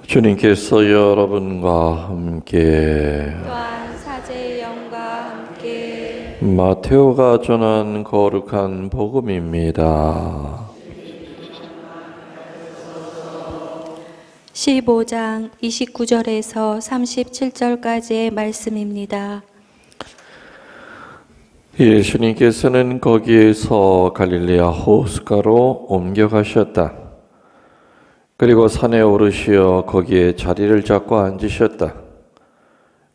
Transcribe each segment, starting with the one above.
주님께서 여러분과 함께 또한 사제의 영과 함께 마테오가 전한 거룩한 복음입니다. 15장 29절에서 37절까지의 말씀입니다. 예수님께서는 거기에서 갈릴레아 호숫가로 옮겨가셨다. 그리고 산에 오르시어 거기에 자리를 잡고 앉으셨다.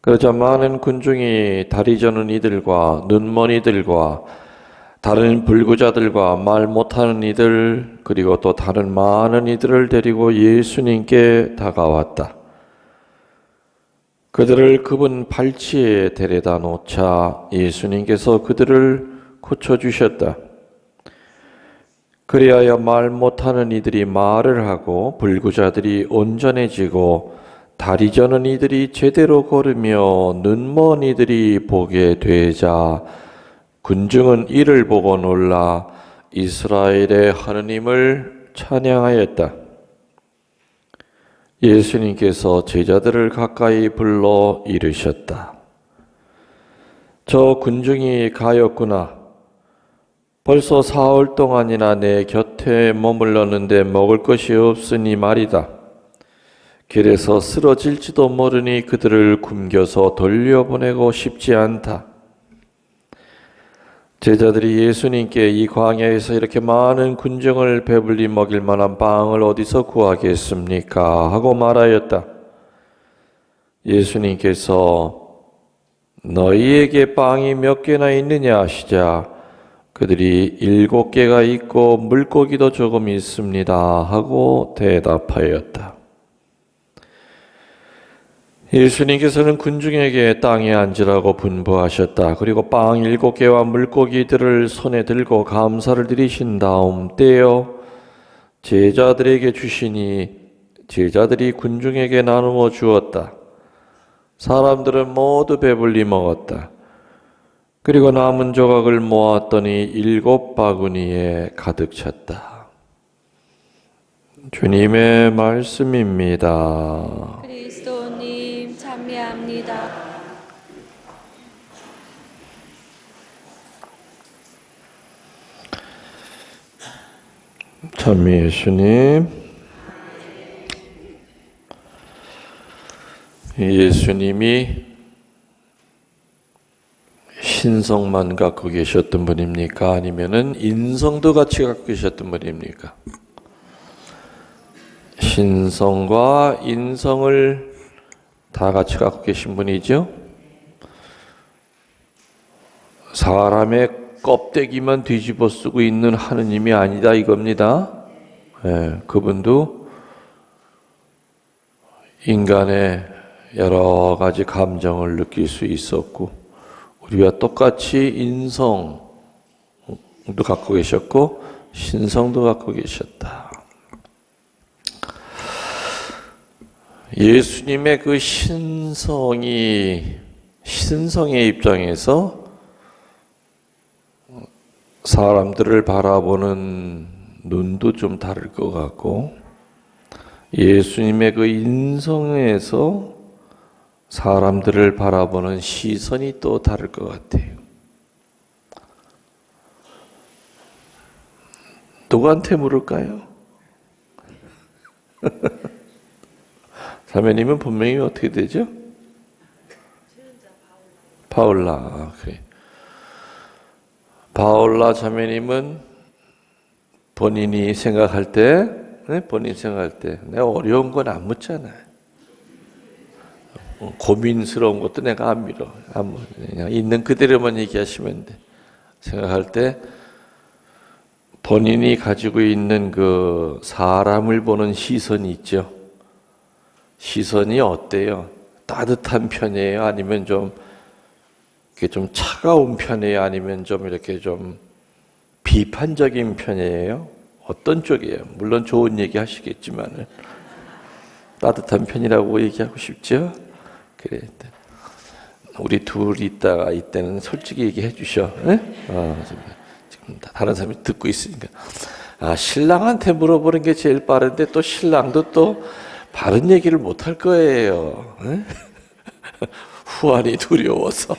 그러자 많은 군중이 다리 저는 이들과 눈먼 이들과 다른 불구자들과 말 못하는 이들 그리고 또 다른 많은 이들을 데리고 예수님께 다가왔다. 그들을 그분 발치에 데려다 놓자 예수님께서 그들을 고쳐주셨다. 그리하여 말 못하는 이들이 말을 하고 불구자들이 온전해지고 다리 저는 이들이 제대로 걸으며 눈먼 이들이 보게 되자 군중은 이를 보고 놀라 이스라엘의 하느님을 찬양하였다. 예수님께서 제자들을 가까이 불러 이르셨다. 저 군중이 가엾구나. 벌써 사흘 동안이나 내 곁에 머물렀는데 먹을 것이 없으니 말이다. 길에서 쓰러질지도 모르니 그들을 굶겨서 돌려보내고 싶지 않다. 제자들이 예수님께 이 광야에서 이렇게 많은 군중을 배불리 먹일 만한 빵을 어디서 구하겠습니까? 하고 말하였다. 예수님께서 너희에게 빵이 몇 개나 있느냐 하시자 그들이 7개가 있고 물고기도 조금 있습니다 하고 대답하였다. 예수님께서는 군중에게 땅에 앉으라고 분부하셨다. 그리고 빵 7개와 물고기들을 손에 들고 감사를 드리신 다음 떼어 제자들에게 주시니 제자들이 군중에게 나누어 주었다. 사람들은 모두 배불리 먹었다. 그리고 남은 조각을 모았더니 7바구니에 가득 찼다. 주님의 말씀입니다. 그리스도님 찬미합니다. 찬미 예수님. 예수님이 신성만 갖고 계셨던 분입니까? 아니면은 인성도 같이 갖고 계셨던 분입니까? 신성과 인성을 다 같이 갖고 계신 분이죠. 사람의 껍데기만 뒤집어 쓰고 있는 하느님이 아니다 이겁니다. 그분도 인간의 여러 가지 감정을 느낄 수 있었고 우리와 똑같이 인성도 갖고 계셨고 신성도 갖고 계셨다. 예수님의 그 신성의 입장에서 사람들을 바라보는 눈도 좀 다를 것 같고 예수님의 그 인성에서 사람들을 바라보는 시선이 또 다를 것 같아요. 누구한테 물을까요? 자매님은 본명이 어떻게 되죠? 바울라. 그래. 바울라 자매님은 본인이 생각할 때 내가 어려운 건 안 묻잖아요. 고민스러운 것도 내가 안 밀어. 그냥 있는 그대로만 얘기하시면 돼. 생각할 때 본인이 가지고 있는 그 사람을 보는 시선이 있죠. 시선이 어때요? 따뜻한 편이에요? 아니면 좀 차가운 편이에요? 아니면 좀 이렇게 좀 비판적인 편이에요? 어떤 쪽이에요? 물론 좋은 얘기 하시겠지만 따뜻한 편이라고 얘기하고 싶죠? 그래. 우리 둘이 있다가 이때는 솔직히 얘기해 주셔. 지금 다른 사람이 듣고 있으니까. 신랑한테 물어보는 게 제일 빠른데 또 신랑도 또 바른 얘기를 못 할 거예요. 후환이 두려워서.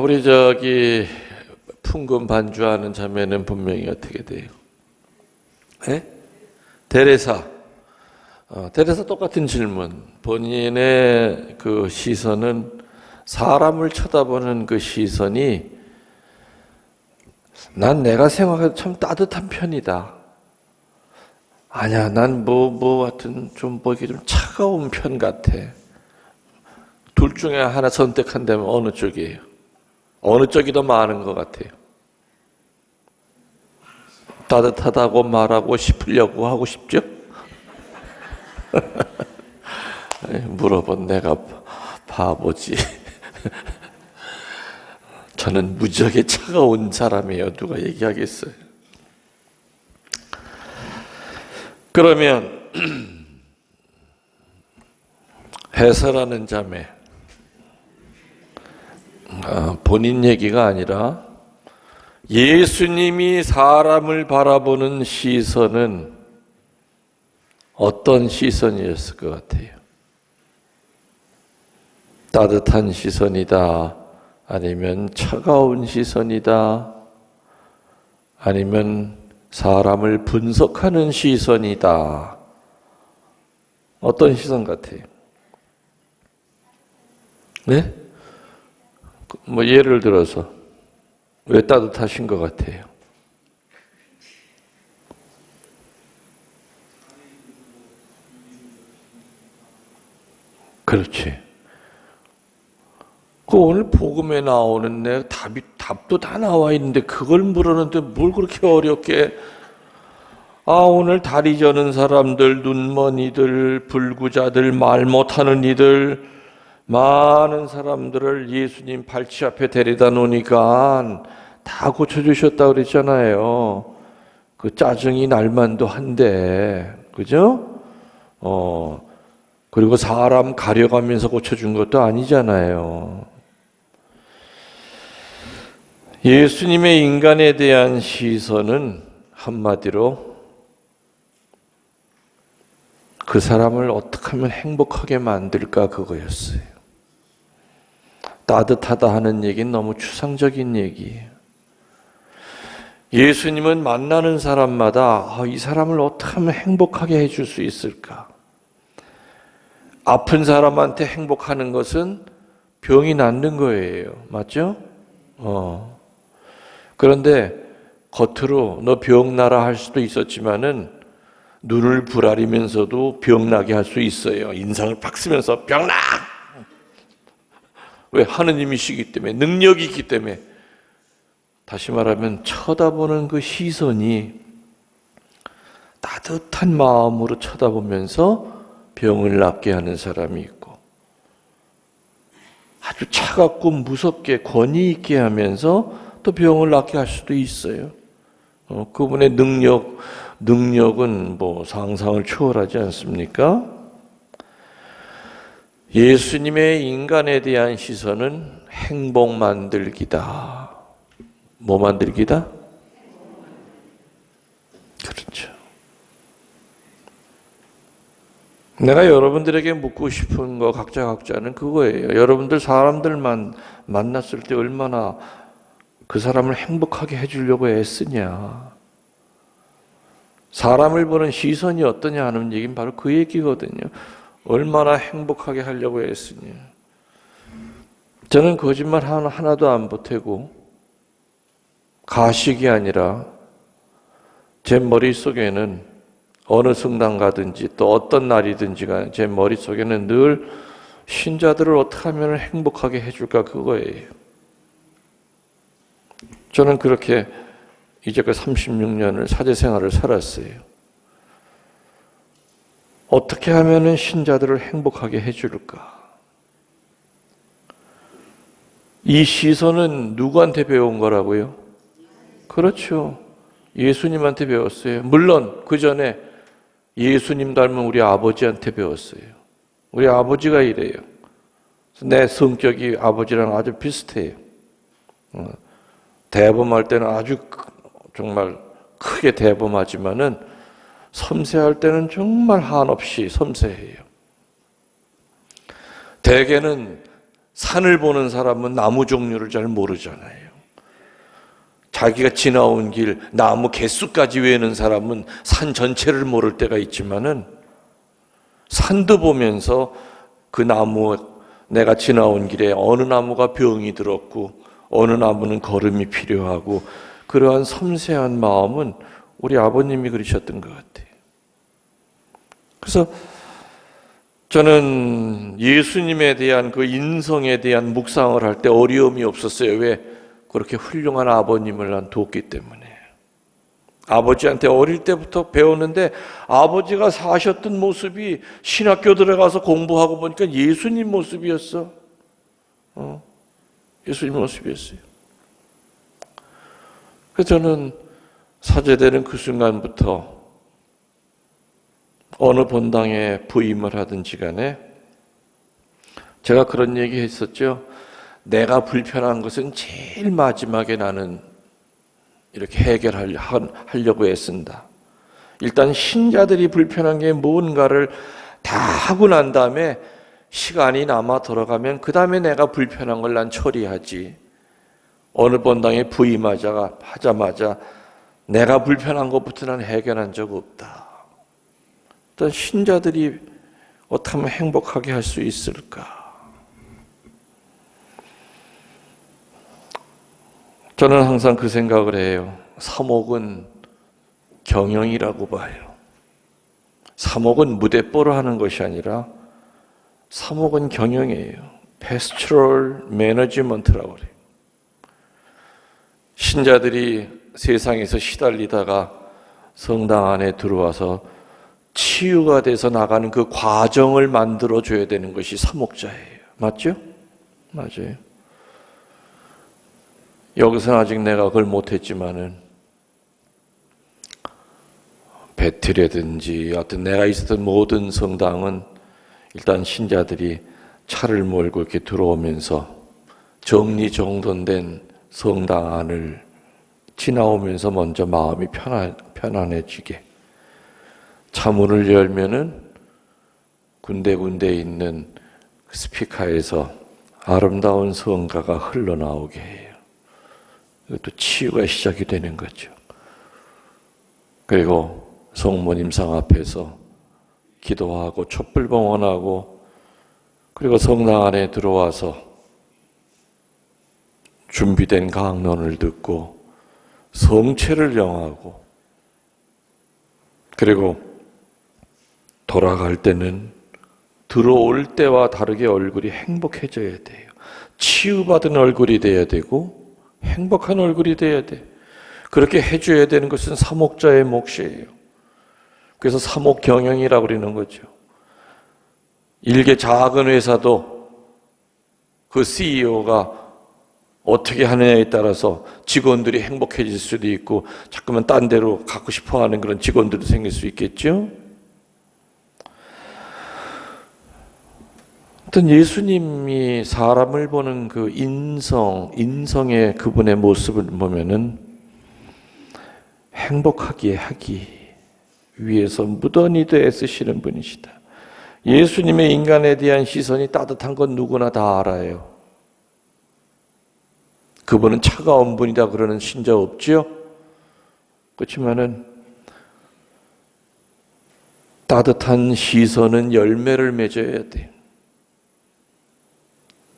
우리 풍금 반주하는 자매는 분명히 어떻게 돼요? 데레사. 데레사 똑같은 질문. 본인의 그 시선은 사람을 쳐다보는 그 시선이 난 내가 생각해도 참 따뜻한 편이다. 아니야, 난 하여튼 좀 보기 좀 차가운 편 같아. 둘 중에 하나 선택한다면 어느 쪽이에요? 어느 쪽이 더 많은 것 같아요? 따뜻하다고 말하고 싶으려고 하고 싶죠? 물어본 내가 바보지. 저는 무지하게 차가운 사람이에요. 누가 얘기하겠어요? 그러면 해설하는 자매, 본인 얘기가 아니라 예수님이 사람을 바라보는 시선은 어떤 시선이었을 것 같아요? 따뜻한 시선이다, 아니면 차가운 시선이다, 아니면 사람을 분석하는 시선이다. 어떤 시선 같아요? 네? 예를 들어서 왜 따뜻하신 것 같아요? 그렇지. 오늘 복음에 나오는 답도 다 나와 있는데 그걸 물었는데 뭘 그렇게 어렵게? 오늘 다리 저는 사람들, 눈먼 이들, 불구자들, 말 못하는 이들, 많은 사람들을 예수님 발치 앞에 데려다 놓으니까 다 고쳐주셨다고 그랬잖아요. 그 짜증이 날만도 한데, 그죠? 그리고 사람 가려가면서 고쳐준 것도 아니잖아요. 예수님의 인간에 대한 시선은 한마디로 그 사람을 어떻게 하면 행복하게 만들까 그거였어요. 따뜻하다 하는 얘기는 너무 추상적인 얘기예요. 예수님은 만나는 사람마다 이 사람을 어떻게 하면 행복하게 해줄 수 있을까? 아픈 사람한테 행복하는 것은 병이 낫는 거예요. 맞죠? 그런데 겉으로 너 병나라 할 수도 있었지만은 눈을 부라리면서도 병나게 할 수 있어요. 인상을 팍 쓰면서 병나! 왜? 하느님이시기 때문에, 능력이 있기 때문에. 다시 말하면 쳐다보는 그 시선이 따뜻한 마음으로 쳐다보면서 병을 낫게 하는 사람이 있고, 아주 차갑고 무섭게 권위 있게 하면서 또 병을 낫게 할 수도 있어요. 그분의 능력은 상상을 초월하지 않습니까? 예수님의 인간에 대한 시선은 행복 만들기다. 뭐 만들기다? 그렇죠. 내가 여러분들에게 묻고 싶은 거 각자는 그거예요. 여러분들 사람들만 만났을 때 얼마나 그 사람을 행복하게 해주려고 애쓰냐. 사람을 보는 시선이 어떠냐 하는 얘기는 바로 그 얘기거든요. 얼마나 행복하게 하려고 애쓰냐. 저는 거짓말 하나도 안 보태고 가식이 아니라 제 머릿속에는 어느 성당 가든지 또 어떤 날이든지가 제 머릿속에는 늘 신자들을 어떻게 하면 행복하게 해줄까 그거예요. 저는 그렇게 이제까지 36년을 사제생활을 살았어요. 어떻게 하면 신자들을 행복하게 해줄까? 이 시선은 누구한테 배운 거라고요? 그렇죠. 예수님한테 배웠어요. 물론 그 전에 예수님 닮은 우리 아버지한테 배웠어요. 우리 아버지가 이래요. 내 성격이 아버지랑 아주 비슷해요. 대범할 때는 아주 정말 크게 대범하지만은 섬세할 때는 정말 한없이 섬세해요. 대개는 산을 보는 사람은 나무 종류를 잘 모르잖아요. 자기가 지나온 길, 나무 개수까지 외우는 사람은 산 전체를 모를 때가 있지만은 산도 보면서 그 나무, 내가 지나온 길에 어느 나무가 병이 들었고 어느 나무는 걸음이 필요하고 그러한 섬세한 마음은 우리 아버님이 그러셨던 것 같아요. 그래서 저는 예수님에 대한 그 인성에 대한 묵상을 할 때 어려움이 없었어요. 왜? 그렇게 훌륭한 아버님을 난 뒀기 때문에. 아버지한테 어릴 때부터 배웠는데 아버지가 사셨던 모습이 신학교 들어가서 공부하고 보니까 예수님 모습이었어. 예수님 모습이었어요. 그래서 저는 사제되는 그 순간부터 어느 본당에 부임을 하든지 간에 제가 그런 얘기 했었죠. 내가 불편한 것은 제일 마지막에 나는 이렇게 해결하려고 애쓴다. 일단 신자들이 불편한 게 뭔가를 다 하고 난 다음에 시간이 남아 돌아가면 그 다음에 내가 불편한 걸 난 처리하지. 어느 본당에 부임하자마자 내가 불편한 것부터 난 해결한 적 없다. 일단 신자들이 어떻게 하면 행복하게 할 수 있을까? 저는 항상 그 생각을 해요. 사목은 경영이라고 봐요. 사목은 무대뽀로 하는 것이 아니라 사목은 경영이에요. pastoral management라고 그래요. 신자들이 세상에서 시달리다가 성당 안에 들어와서 치유가 돼서 나가는 그 과정을 만들어줘야 되는 것이 사목자예요. 맞죠? 맞아요. 여기서는 아직 내가 그걸 못했지만은 베틀이라든지 하여튼 내가 있었던 모든 성당은 일단 신자들이 차를 몰고 이렇게 들어오면서 정리정돈된 성당 안을 지나오면서 먼저 마음이 편안해지게 차문을 열면은 군데군데 있는 스피커에서 아름다운 성가가 흘러나오게 해요. 이것도 치유가 시작이 되는 거죠. 그리고 성모님상 앞에서 기도하고 촛불 봉헌하고 그리고 성당 안에 들어와서 준비된 강론을 듣고 성체를 영하고 그리고 돌아갈 때는 들어올 때와 다르게 얼굴이 행복해져야 돼요. 치유받은 얼굴이 돼야 되고 행복한 얼굴이 돼야 돼. 그렇게 해줘야 되는 것은 사목자의 몫이에요. 그래서 사목 경영이라고 그러는 거죠. 일개 작은 회사도 그 CEO가 어떻게 하느냐에 따라서 직원들이 행복해질 수도 있고 자꾸만 딴 데로 가고 싶어하는 그런 직원들도 생길 수 있겠죠. 어떤 예수님이 사람을 보는 그 인성의 그분의 모습을 보면은 행복하게 하기 위해서 무던히도 애쓰시는 분이시다. 예수님의 인간에 대한 시선이 따뜻한 건 누구나 다 알아요. 그분은 차가운 분이다 그러는 신자 없죠? 그렇지만은 따뜻한 시선은 열매를 맺어야 돼요.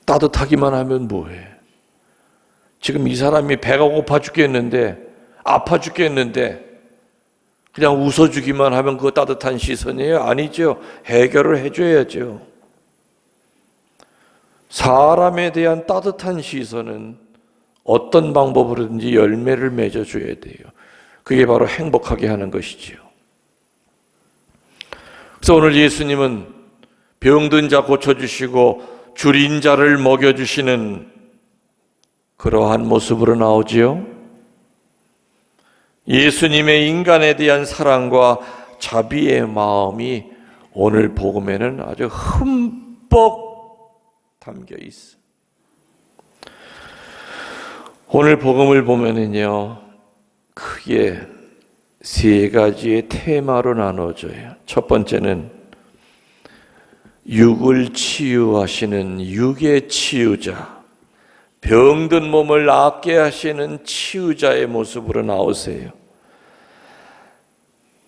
따뜻하기만 하면 뭐해? 지금 이 사람이 배가 고파 죽겠는데 아파 죽겠는데 그냥 웃어주기만 하면 그거 따뜻한 시선이에요? 아니죠. 해결을 해줘야죠. 사람에 대한 따뜻한 시선은 어떤 방법으로든지 열매를 맺어줘야 돼요. 그게 바로 행복하게 하는 것이지요. 그래서 오늘 예수님은 병든 자 고쳐주시고 줄인 자를 먹여주시는 그러한 모습으로 나오지요. 예수님의 인간에 대한 사랑과 자비의 마음이 오늘 복음에는 아주 흠뻑 담겨 있어. 오늘 복음을 보면은요, 크게 세 가지의 테마로 나눠져요. 첫 번째는 육을 치유하시는 육의 치유자, 병든 몸을 낫게 하시는 치유자의 모습으로 나오세요.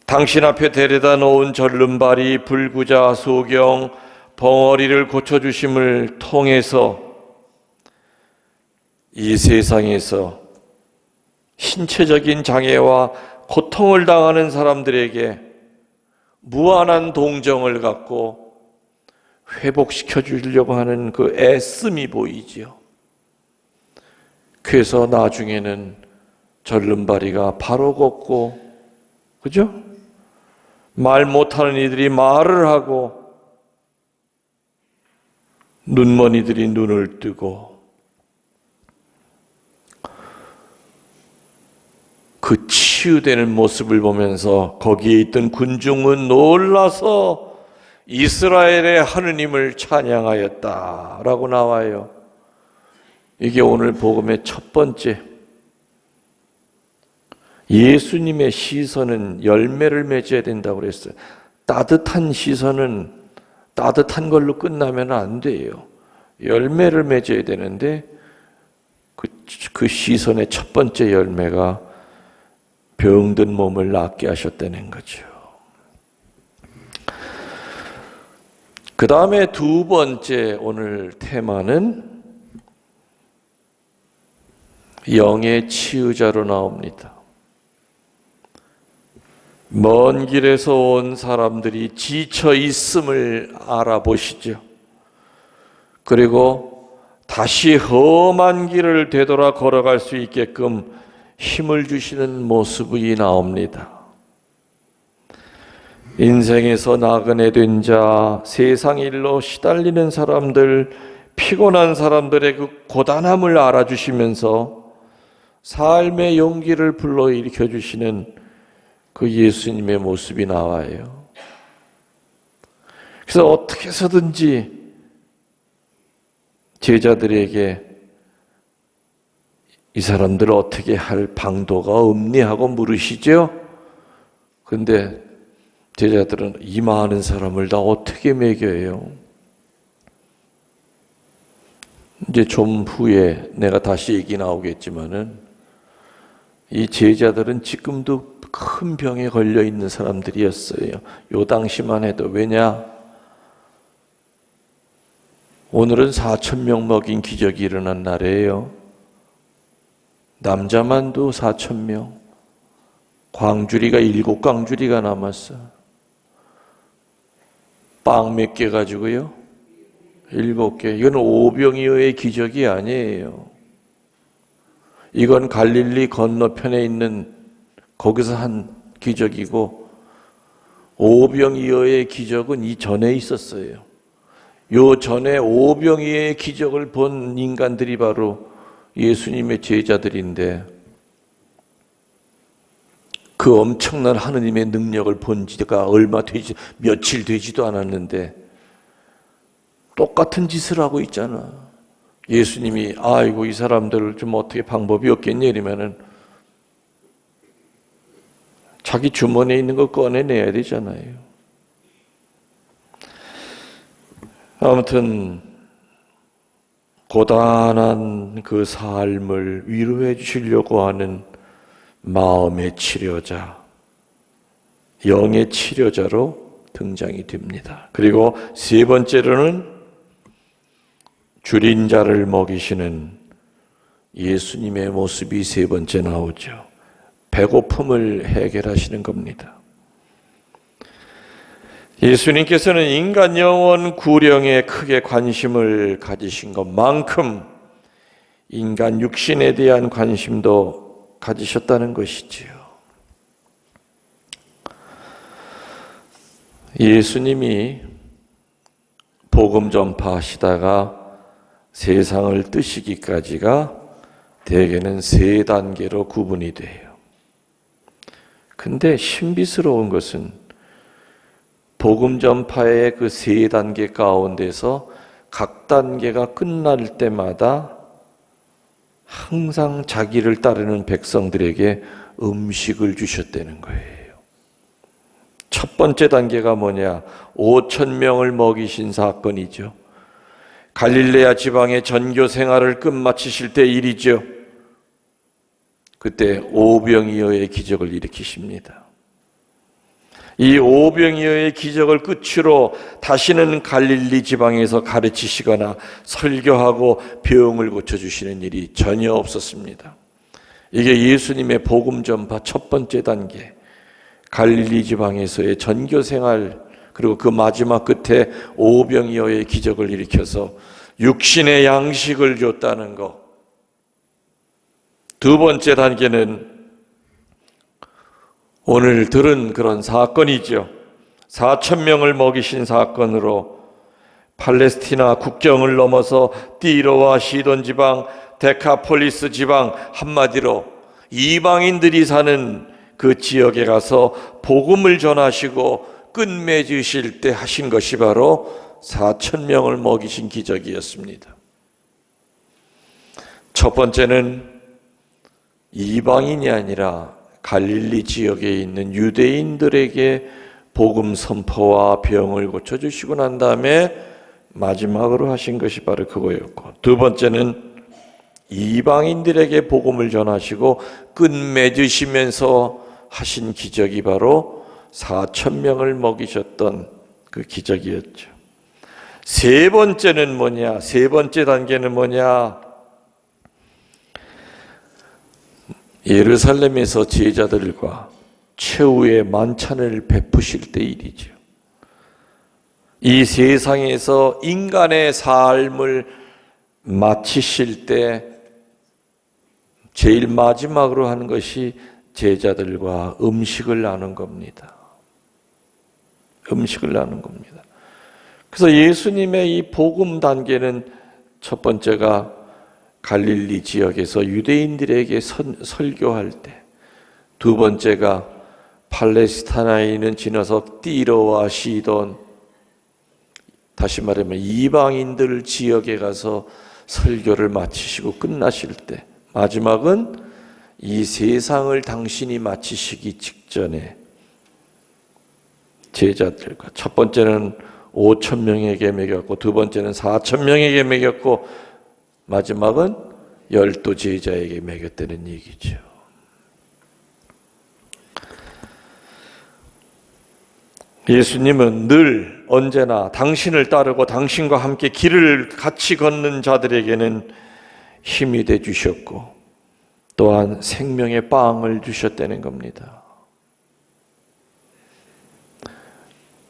당신 앞에 데려다 놓은 절름발이, 불구자, 소경, 벙어리를 고쳐주심을 통해서 이 세상에서 신체적인 장애와 고통을 당하는 사람들에게 무한한 동정을 갖고 회복시켜 주려고 하는 그 애씀이 보이지요. 그래서 나중에는 절름발이가 바로 걷고, 그죠? 말 못하는 이들이 말을 하고, 눈먼 이들이 눈을 뜨고, 그 치유되는 모습을 보면서 거기에 있던 군중은 놀라서 이스라엘의 하느님을 찬양하였다라고 나와요. 이게 오늘 복음의 첫 번째. 예수님의 시선은 열매를 맺어야 된다고 그랬어요. 따뜻한 시선은 따뜻한 걸로 끝나면 안 돼요. 열매를 맺어야 되는데 그 시선의 첫 번째 열매가 병든 몸을 낫게 하셨다는 거죠. 그 다음에 두 번째 오늘 테마는 영의 치유자로 나옵니다. 먼 길에서 온 사람들이 지쳐 있음을 알아보시죠. 그리고 다시 험한 길을 되돌아 걸어갈 수 있게끔 힘을 주시는 모습이 나옵니다. 인생에서 나그네 된 자, 세상 일로 시달리는 사람들, 피곤한 사람들의 그 고단함을 알아주시면서 삶의 용기를 불러일으켜 주시는 그 예수님의 모습이 나와요. 그래서 어떻게 해서든지 제자들에게 이 사람들을 어떻게 할 방도가 없니 하고 물으시죠. 근데 제자들은 이 많은 사람을 다 어떻게 먹여요? 이제 좀 후에 내가 다시 얘기 나오겠지만은 이 제자들은 지금도 큰 병에 걸려 있는 사람들이었어요. 요 당시만 해도. 왜냐? 오늘은 4,000명 먹인 기적이 일어난 날이에요. 남자만도 4,000명. 광주리가 7광주리가 남았어. 빵 몇 개 가지고요? 7개. 이건 오병이어의 기적이 아니에요. 이건 갈릴리 건너편에 있는 거기서 한 기적이고, 오병이어의 기적은 이전에 있었어요. 요 전에 오병이어의 기적을 본 인간들이 바로 예수님의 제자들인데, 그 엄청난 하느님의 능력을 본 지가 며칠 되지도 않았는데 똑같은 짓을 하고 있잖아. 예수님이 아이고 이 사람들을 좀 어떻게 방법이 없겠냐 이러면은 자기 주머니에 있는 거 꺼내내야 되잖아요. 아무튼 고단한 그 삶을 위로해 주시려고 하는 마음의 치료자, 영의 치료자로 등장이 됩니다. 그리고 세 번째로는 줄인 자를 먹이시는 예수님의 모습이 세 번째 나오죠. 배고픔을 해결하시는 겁니다. 예수님께서는 인간 영혼 구령에 크게 관심을 가지신 것만큼 인간 육신에 대한 관심도 가지셨다는 것이지요. 예수님이 복음 전파하시다가 세상을 뜨시기까지가 대개는 3단계로 구분이 돼요. 근데 신비스러운 것은 복음 전파의 그 3단계 가운데서 각 단계가 끝날 때마다 항상 자기를 따르는 백성들에게 음식을 주셨다는 거예요. 첫 번째 단계가 뭐냐? 5,000명을 먹이신 사건이죠. 갈릴레아 지방의 전교 생활을 끝마치실 때 일이죠. 그때 오병이어의 기적을 일으키십니다. 이 오병이어의 기적을 끝으로 다시는 갈릴리 지방에서 가르치시거나 설교하고 병을 고쳐주시는 일이 전혀 없었습니다. 이게 예수님의 복음 전파 첫 번째 단계, 갈릴리 지방에서의 전교 생활, 그리고 그 마지막 끝에 오병이어의 기적을 일으켜서 육신의 양식을 줬다는 것. 두 번째 단계는 오늘 들은 그런 사건이죠. 4,000명을 먹이신 사건으로 팔레스티나 국경을 넘어서 띠로와 시돈 지방, 데카폴리스 지방, 한마디로 이방인들이 사는 그 지역에 가서 복음을 전하시고 끝맺으실 때 하신 것이 바로 4,000명을 먹이신 기적이었습니다. 첫 번째는 이방인이 아니라 갈릴리 지역에 있는 유대인들에게 복음 선포와 병을 고쳐주시고 난 다음에 마지막으로 하신 것이 바로 그거였고, 두 번째는 이방인들에게 복음을 전하시고 끝맺으시면서 하신 기적이 바로 4,000명을 먹이셨던 그 기적이었죠. 세 번째는 뭐냐? 세 번째 단계는 뭐냐? 예루살렘에서 제자들과 최후의 만찬을 베푸실 때 일이죠. 이 세상에서 인간의 삶을 마치실 때 제일 마지막으로 하는 것이 제자들과 음식을 나눈 겁니다. 음식을 나눈 겁니다. 그래서 예수님의 이 복음 단계는 첫 번째가 갈릴리 지역에서 유대인들에게 설교할 때, 두 번째가 팔레스타인에 있는 지나서 띠로와 시돈, 다시 말하면 이방인들 지역에 가서 설교를 마치시고 끝나실 때, 마지막은 이 세상을 당신이 마치시기 직전에 제자들과, 첫 번째는 5,000명에게 먹였고 두 번째는 4,000명에게 먹였고 마지막은 12 제자에게 먹였다는 얘기죠. 예수님은 늘 언제나 당신을 따르고 당신과 함께 길을 같이 걷는 자들에게는 힘이 돼 주셨고 또한 생명의 빵을 주셨다는 겁니다.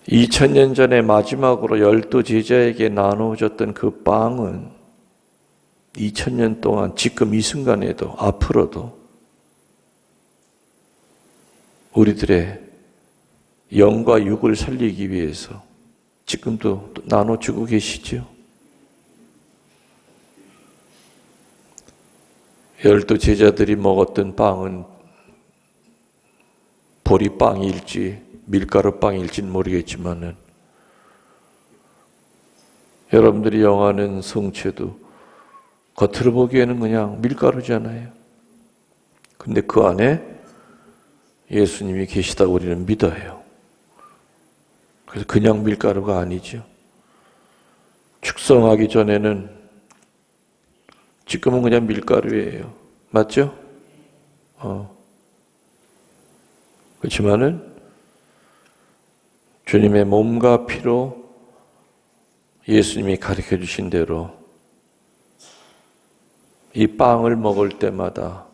2000년 전에 마지막으로 12 제자에게 나누어졌던 그 빵은 2000년 동안 지금 이 순간에도 앞으로도 우리들의 영과 육을 살리기 위해서 지금도 나눠주고 계시죠. 12 제자들이 먹었던 빵은 보리빵일지 밀가루빵일지는 모르겠지만은 여러분들이 영하는 성체도 겉으로 보기에는 그냥 밀가루잖아요. 근데 그 안에 예수님이 계시다고 우리는 믿어요. 그래서 그냥 밀가루가 아니죠. 축성하기 전에는 지금은 그냥 밀가루예요. 맞죠? 그렇지만은 주님의 몸과 피로 예수님이 가르쳐 주신 대로 이 빵을 먹을 때마다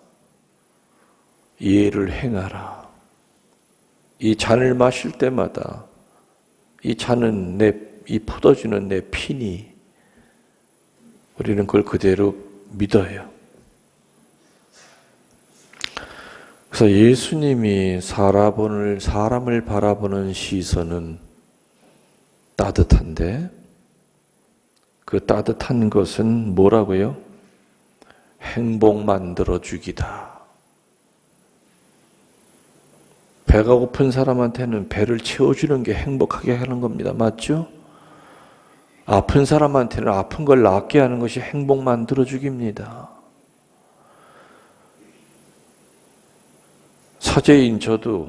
예를 행하라. 이 잔을 마실 때마다 이 잔은 이 포도주는 내 피니. 우리는 그걸 그대로 믿어요. 그래서 예수님이 사람을 바라보는 시선은 따뜻한데 그 따뜻한 것은 뭐라고요? 행복 만들어 주기다. 배가 고픈 사람한테는 배를 채워주는 게 행복하게 하는 겁니다. 맞죠? 아픈 사람한테는 아픈 걸 낫게 하는 것이 행복 만들어 주기입니다. 사제인 저도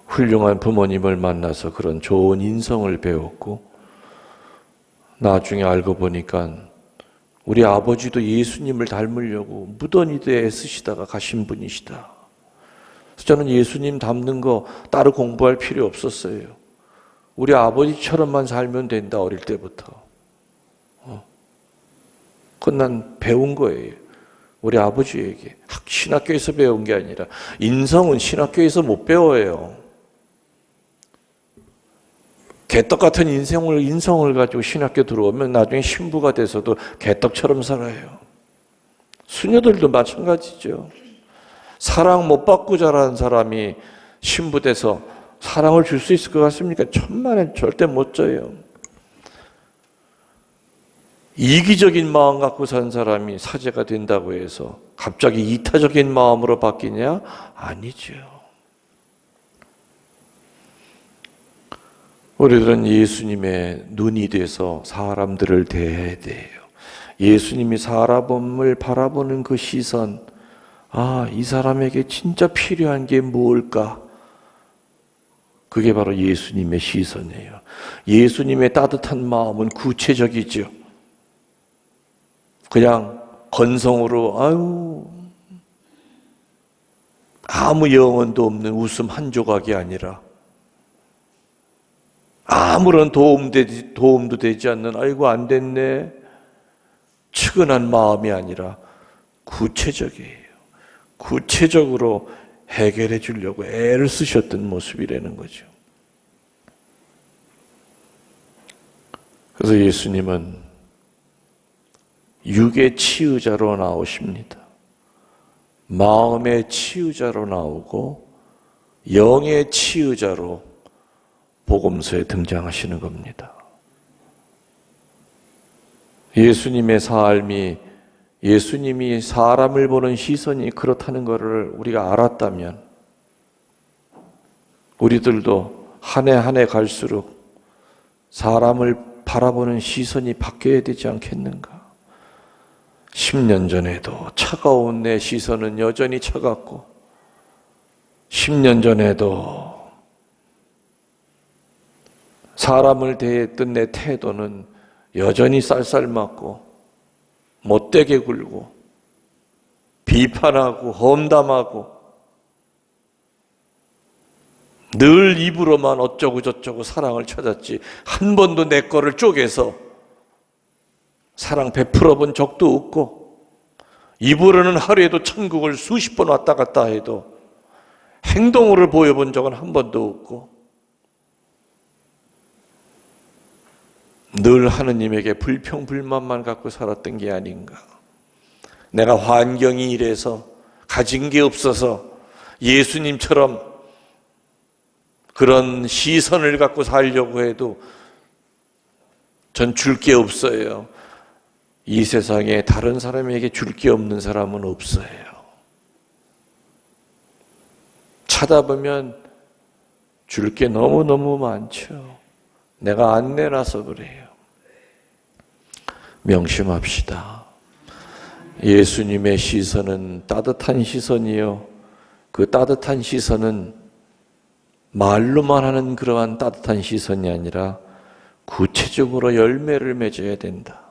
훌륭한 부모님을 만나서 그런 좋은 인성을 배웠고, 나중에 알고 보니까 우리 아버지도 예수님을 닮으려고 무던히도 애쓰시다가 가신 분이시다. 그래서 저는 예수님 닮는 거 따로 공부할 필요 없었어요. 우리 아버지처럼만 살면 된다, 어릴 때부터. 그건 난 배운 거예요. 우리 아버지에게. 신학교에서 배운 게 아니라, 인성은 신학교에서 못 배워요. 개떡 같은 인성을 가지고 신학교 들어오면 나중에 신부가 돼서도 개떡처럼 살아요. 수녀들도 마찬가지죠. 사랑 못 받고 자란 사람이 신부 돼서 사랑을 줄 수 있을 것 같습니까? 천만에 절대 못 줘요. 이기적인 마음 갖고 산 사람이 사제가 된다고 해서 갑자기 이타적인 마음으로 바뀌냐? 아니죠. 우리들은 예수님의 눈이 돼서 사람들을 대해야 돼요. 예수님이 사람을 바라보는 그 시선, 이 사람에게 진짜 필요한 게 뭘까? 그게 바로 예수님의 시선이에요. 예수님의 따뜻한 마음은 구체적이죠. 그냥 건성으로 아무 영혼도 없는 웃음 한 조각이 아니라, 아무런 도움도 되지 않는 아이고 안 됐네 측은한 마음이 아니라 구체적이에요. 구체적으로 해결해 주려고 애를 쓰셨던 모습이라는 거죠. 그래서 예수님은 육의 치유자로 나오십니다. 마음의 치유자로 나오고 영의 치유자로 복음서에 등장하시는 겁니다. 예수님의 삶이, 예수님이 사람을 보는 시선이 그렇다는 것을 우리가 알았다면 우리들도 한 해 한 해 갈수록 사람을 바라보는 시선이 바뀌어야 되지 않겠는가? 10년 전에도 차가운 내 시선은 여전히 차갑고, 10년 전에도 사람을 대했던 내 태도는 여전히 쌀쌀맞고 못되게 굴고 비판하고 험담하고 늘 입으로만 어쩌고 저쩌고 사랑을 찾았지 한 번도 내 거를 쪼개서 사랑 베풀어 본 적도 없고, 입으로는 하루에도 천국을 수십 번 왔다 갔다 해도 행동으로 보여본 적은 한 번도 없고, 늘 하느님에게 불평불만만 갖고 살았던 게 아닌가. 내가 환경이 이래서, 가진 게 없어서 예수님처럼 그런 시선을 갖고 살려고 해도 전 줄 게 없어요. 이 세상에 다른 사람에게 줄 게 없는 사람은 없어요. 찾아보면 줄 게 너무너무 많죠. 내가 안 내놔서 그래요. 명심합시다. 예수님의 시선은 따뜻한 시선이요. 그 따뜻한 시선은 말로만 하는 그러한 따뜻한 시선이 아니라 구체적으로 열매를 맺어야 된다.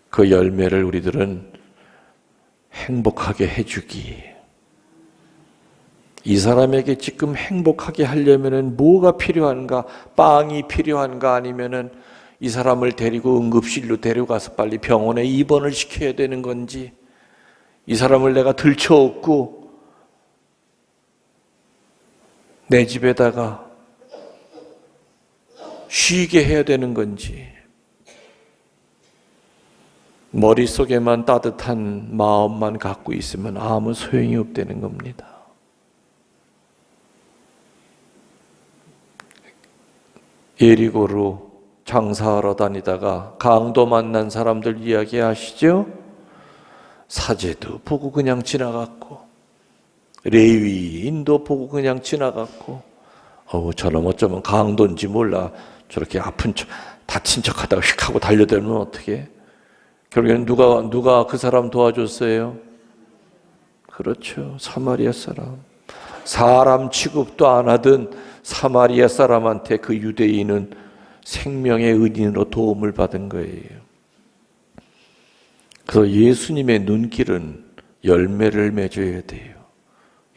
그 열매를 우리들은 행복하게 해주기. 이 사람에게 지금 행복하게 하려면은 뭐가 필요한가? 빵이 필요한가? 아니면은 이 사람을 데리고 응급실로 데려가서 빨리 병원에 입원을 시켜야 되는 건지, 이 사람을 내가 들쳐업고 내 집에다가 쉬게 해야 되는 건지, 머릿속에만 따뜻한 마음만 갖고 있으면 아무 소용이 없다는 겁니다. 예리고로 장사하러 다니다가 강도 만난 사람들 이야기 아시죠? 사제도 보고 그냥 지나갔고, 레위인도 보고 그냥 지나갔고, 저놈 어쩌면 강도인지 몰라 저렇게 다친 척하다가 휙 하고 달려들면 어떻게? 결국엔 누가 그 사람 도와줬어요? 그렇죠. 사마리아 사람 취급도 안 하던 사마리아 사람한테 그 유대인은 생명의 은인으로 도움을 받은 거예요. 그래서 예수님의 눈길은 열매를 맺어야 돼요.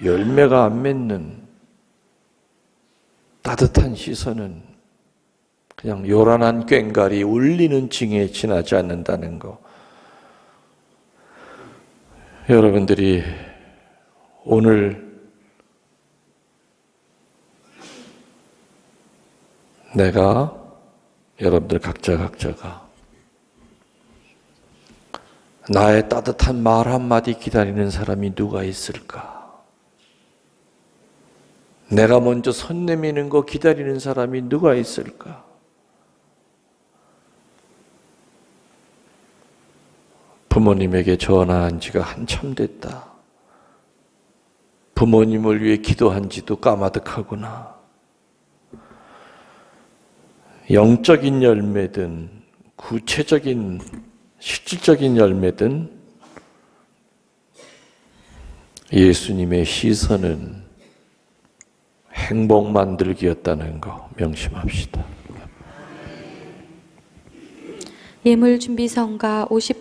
열매가 안 맺는 따뜻한 시선은 그냥 요란한 꽹과리 울리는 징에 지나지 않는다는 거. 여러분들이 오늘 내가 여러분들 각자가 나의 따뜻한 말 한마디 기다리는 사람이 누가 있을까? 내가 먼저 손 내미는 거 기다리는 사람이 누가 있을까? 부모님에게 전화한 지가 한참 됐다. 부모님을 위해 기도한 지도 까마득하구나. 영적인 열매든 구체적인 실질적인 열매든 예수님의 시선은 행복 만들기였다는 거 명심합시다. 예물준비성가 50